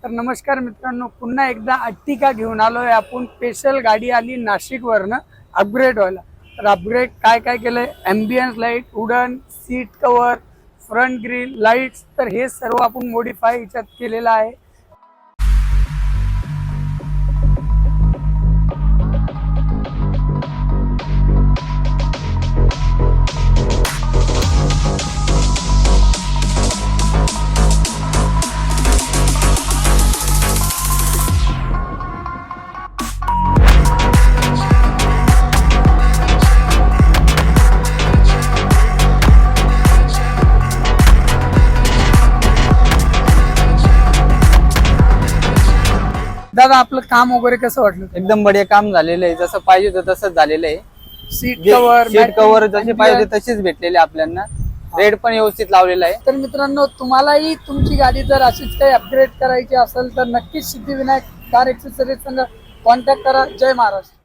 तर नमस्कार मित्रांनो, पुन्हा एकदा अर्टिगा घेऊन आलोय आपण। स्पेशल गाडी आली नाशिकवरनं अपग्रेड व्हायला। तर अपग्रेड काय काय केलंय, ambience light, wooden seat cover, front grille lights, तर हे सर्व आपण मॉडिफाय याच्यात केलेलं आहे। दादा, आपलं काम वगैरे कसं वाटलं? एकदम बढिया काम झालेलं आहे, जसं पाहिजे होतं तसंच झालेलं आहे। सीट कव्हर जसे पाहिजे तसेच भेटलेले आपल्याला। रेड पण व्यवस्थित लावलेला आहे। तर मित्रांनो, तुम्हालाही तुमची गाडी जर अशीच काही अपग्रेड करायची असेल तर नक्कीच सिद्धिविनायक कार एक्सेसरीज संग कॉन्टॅक्ट करा। जय महाराष्ट्र।